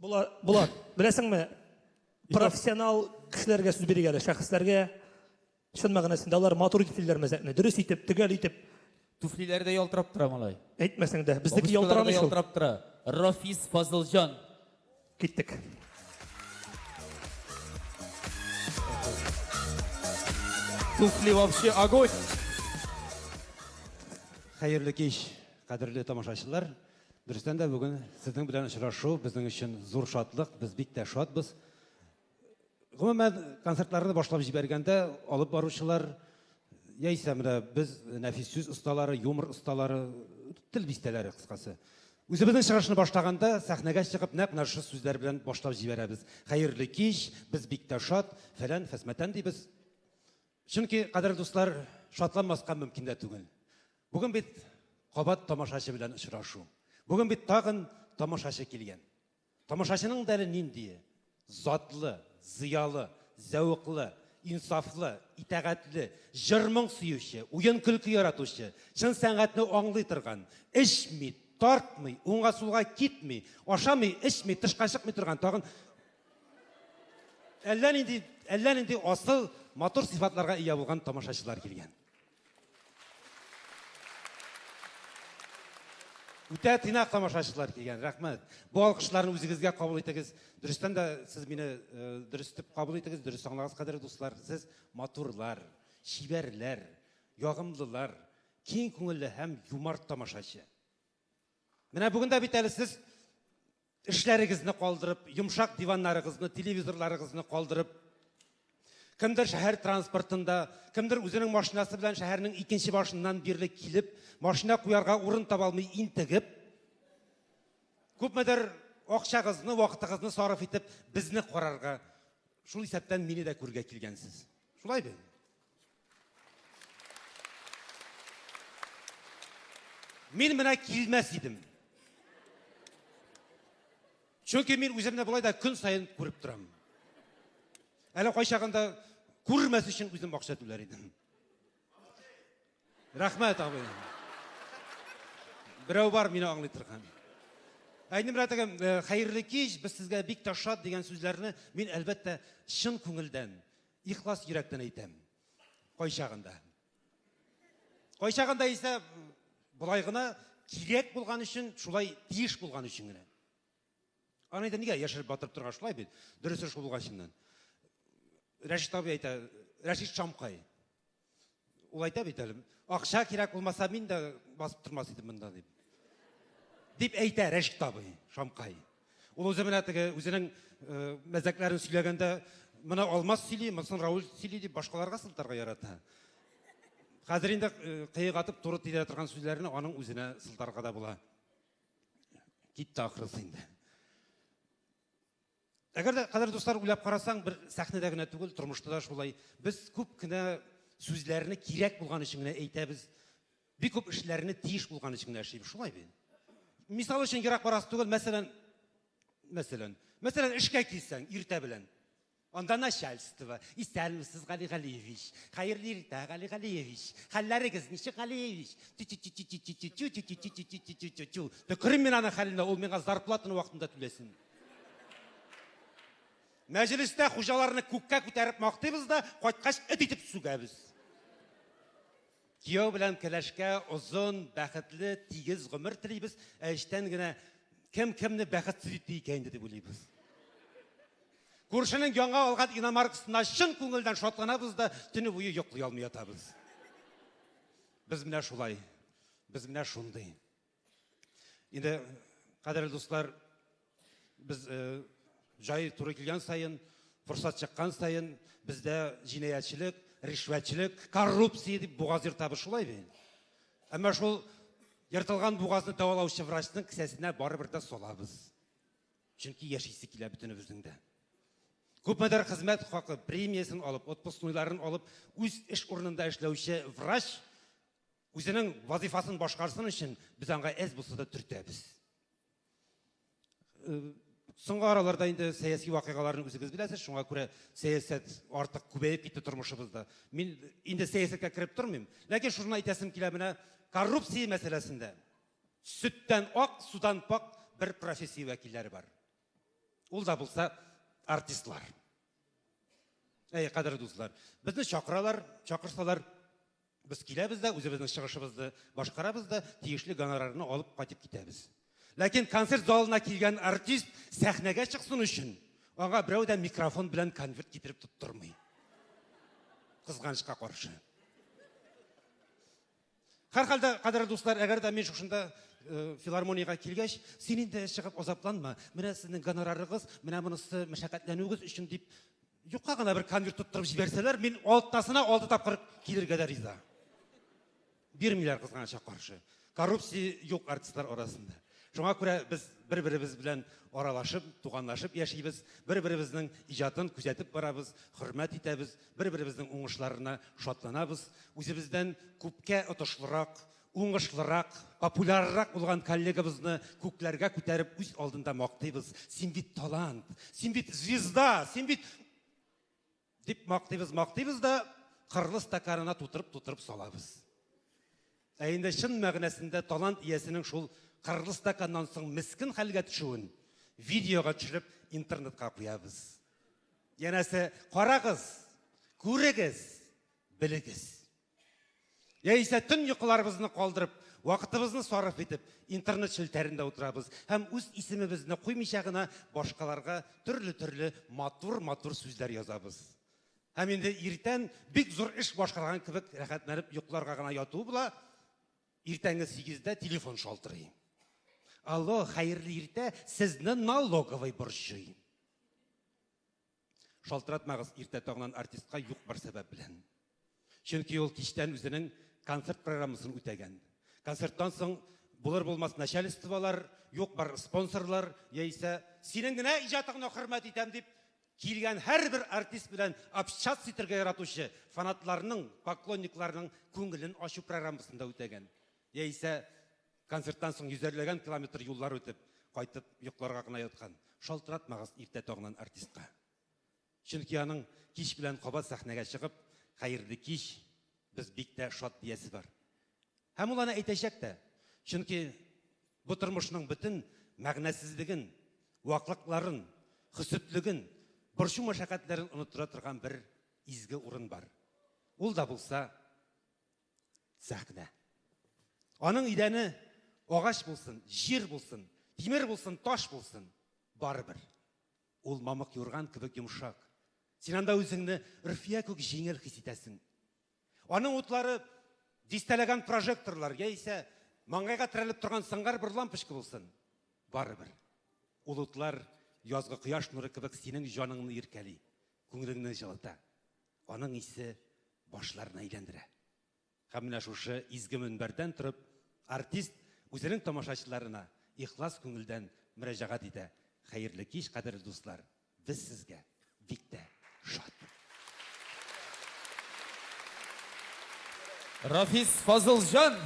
Булат, білесіңме, профессионал кішілерге сөз берегелі, шәхістерге шын мағынасында алар матур итфилдер мәзәкне, дұрыс итеп, тігәл итеп. Туфлилерде ялтырап тұра малай. Әйтмәсең дә, біздікі ялтырамы шул. Ялтырап тұра. Рафис Фазылжан. Киттік. Туфли вообще огонь. Хайырлы кеш, қадірлі тамашашылар. Дұрыстан да бүгін сіздің білән ұшырашу біздің үшін зор шатлық, біз бик тә шатбыз. Гомумән концертларны башлап җибәргәндә алып баручылар яисә менә без нәфис сүз осталары, юмор осталары, тел бистәләре кыскасы. Үзебезнең чыгышны башлаганда сәхнәгә чыгып нәкъ менә шу сүзләр белән башлап җибәрәбез. Хайырлы кич, біз бик тә шат, фәлән фәсмәтән дибез. Чөнки, кадерле дуслар, шатланмаска мөмкин дә түгел. Бүген бит кабат тамашачы белән очрашу. Бүген бит тагын тамашачы килгән. Тамашачының дәре нинди? Затлы, зыялы, зәвыклы, инсафлы, итәгатьле, җырмың сөюче, уен көлке яратучы, чын сәнгатьне аңлый торган, эчми, тартмый, уңга сулга китми, ашамый, эчми, тышка чыкмый торган тагын әллә нинди асыл матур сифатларга ия булган тамашачылар килгән. Үтә тыйнак тамашачылар килгән. Рәхмәт. Бу алкышларны үзегезгә кабул итегез. Дөрестән дә сез мине дөрес итеп кабул итегез. Дөрес аңлагыз, кадерле дуслар. Сез матурлар, шибәрләр, ягымлылар, киң күңелле һәм юмарт тамашачы. Менә бүген дә бит әле сез эшләрегезне калдырып, йомшак диваннарыгызны, телевизорларыгызны калдырып, кемдер шәһәр транспортында, кемдер үзенең машинасы белән шәһәрнең икенче башыннан бирле килеп, машина куярга урын таба алмый интегеп, күпмедер акчагызны, вакытыгызны сарыф итеп, безне карарга, шул исәптән мине дә күргә килгәнсез. Шулайбы? Мин менә килмәс идем. Чөнки мин үземне булай да көн сайын күреп торам. Әле кайчагында күрмәс өчен үзем акча түләр идем. Рәхмәт абый. Берәү бар мине аңлый торган. Әйнем рәтәгәм, хайырлы кич, без сезгә бик тә шат дигән сүзләрне мин әлбәттә чын күңелдән, ихлас йөрәктән әйтәм. Кайчагында. Кайчагында исә булай гына кирәк булган өчен, шулай тиеш булган өчен генә. Аны да нигә яшереп батырып торган шулай бит? Дөресе шул булган өчен. Рәшит абый әйтә, Рәшит Шамкай. Ул әйтә бит әле, акча кирәк булмаса мин дә басып тормас идем монда дип. Дип әйтә Рәшит абый Шамкай. Ул үзенең мәзәкләрен сөйләгәндә, моны Алмаз сөйли, моны Раул сөйли дип башкаларга сылтарга ярата. Хәзер инде кыйгатып туры тидә торган сүзләрне аның үзенә сылтарга да була. Китте ахрысы инде. Әгәр дә, кадерле дуслар, уйлап карасаң, бер сәхнәдә генә түгел, тормышта да шулай. Без күп кенә сүзләрне кирәк булган өчен генә әйтәбез. Бик күп эшләрне тиеш булган өчен генә эшлибез. Шулай бит. Мисал өчен ерак барасы түгел, мәсәлән, эшкә килсәң, иртә белән. Анда начальство, исәнмесез, Гали Галиевич, хәерле иртә, Гали Галиевич, хәлләрегез ничек, Галиевич? Төкерим мин аны хәленә, ул миңа зарплатаны вакытында түләсен. Мәҗлестә хуҗаларны күккә күтәреп мактыйбыз да, кайткач эт итеп сүгәбез. Кияү белән кәләшкә озын, бәхетле, тигез гомер телибез, эштән генә кем-кемне бәхетсез итте икән дип уйлыйбыз. Күршенең яңа алган иномаркасына чын күңелдән шатланабыз да, төне буе йоклый алмый ятабыз. Без менә шулай, без менә шундый. Инде, кадерле дуслар, без жай туры килгән сайын, форсат чыккан сайын, бездә җинаятьчелек, ришвәтчелек, коррупция дип бугаз йөртәбез, шулай бит. Әмма шул йыртылган бугазны давалаучы врачның кесәсенә барыбер дә салабыз. Чөнки яшисе килә бөтенебезнең дә. Күпмедер хезмәт хакы премиясын алып, отпускныйларын алып, үз эш урынында эшләүче врач үзенең вазифасын башкарсын өчен без аңа әз булса да төртәбез. Соңгы араларда инде сәяси вакыйгаларны үзегез беләсез, шуңа күрә сәясәт артык күбәеп китте тормышыбызда. Мин инде сәясәткә кирип тормыйм, ләкин шуны әйтәсем килә, менә коррупция мәсьәләсендә. Sütten ak, sudan pak bir profesiya vekilleri var. Ул да булса артистлар. Кадерле дуслар, безне чакыралар, чакырсалар, без киләбез дә, үзебезнең чыгышыбызны башкарабыз да, тиешле гонорарны алып кайтып китәбез. Ләкин концерт залына килгән артист сәхнәгә чыксын өчен, аңа берәү дә микрофон белән конверт китереп тоттырмый. Кызганычка каршы. Һәрхәлдә, кадерле дуслар, әгәр дә мин шушында филармониягә килгәч, син инде чыгып азапланма, менә сезнең гонорарыгыз, менә монысы мәшәкатьләнүегез өчен дип юкка гына бер конверт тоттырып җибәрсәләр, мин алтысына 6 тапкыр килергә дә риза. Бирмиләр кызганычка каршы. Коррупция юк артистлар арасында. Шуңа күрә без бер-беребез белән аралашып, туганлашып яшибез, бер-беребезнең иҗатын күзәтеп барабыз, хөрмәт итәбез, бер-беребезнең уңышларына шатланабыз. Үзебездән күпкә отышлырак, уңышлырак, популяррак булган коллегабызны күкләргә күтәреп үз алдында мактыйбыз. Син бит талант, син бит звезда, син бит дип мактыйбыз да кырлы стаканына тутырып салабыз. Инде чын мәгънәсендә талант иясенең шул кырлы стаканнан соң мискин хәлгә төшүен видеога төшереп интернетка куябыз. Янәсе, карагыз, күрегез, белегез. Яисә төн йокыларыбызны калдырып, вакытыбызны сарыф итеп, интернет челтәрендә утырабыз һәм үз исемебезне куймыйча гына башкаларга төрле матур сүзләр язабыз. Һәм инде иртән бик зур эш башкарган кебек рәхәтләнеп йокларга гына яту була. Иртәнге 8-дә телефон шалтырый. Алло, хәерле иртә, сезне налоговый борчый. Шалтыратмагыз иртә тагыннан артистка юк бер сәбәп белән. Чөнки ул кичтән үзенең концерт программасын үтәгән. Концерттан соң булыр-булмас начальстволар, юк бар спонсорлар, яисә синең генә иҗатыңны хөрмәт итәм дип килгән һәрбер артист белән общаться итәргә яратучы фанатларның, поклонникларның күңелен ачу программасында үтәгән. Яисә концерттан соң йөзәрләгән километр юллар үтеп, кайтып йокларга гына яткан. Шалтыратмагыз иртә тагыннан артистка. Чөнки аның кич белән кабат сәхнәгә чыгып, хәерле кич, без бик тә шат диясе бар. Һәм ул аны әйтәчәк тә. Чөнки бу тормышның бөтен мәгънәсезлеген, ваклыкларын, хөсетлеген, борчу мәшәкатьләрен оныттыра торган бер изге урын бар. Ул да булса сәхнә. Аның идәне агач булсын, җир булсын, тимер булсын, таш булсын, барыбер. Ул мамык юрган кебек йомшак. Син анда үзеңне рифия күк җиңел хис итәсең. Аның утлары дистәләгән прожекторлар, яисә маңгайга терәлеп торган сыңгар бер лампочка булсын, барыбер. Ул утлар язгы кояш нуры кебек синең җаныңны иркәли, күңелеңне җылыта. Аның исе башларына әйләндерә. Һәм менә шушы изге мөнбәрдән торып, артист үзенең тамашачыларына ихлас күңелдән мөрәҗәгать итә. Хәерле кич, кадерле дуслар, без сезгә бик тә шат. Рафис Фазылҗан.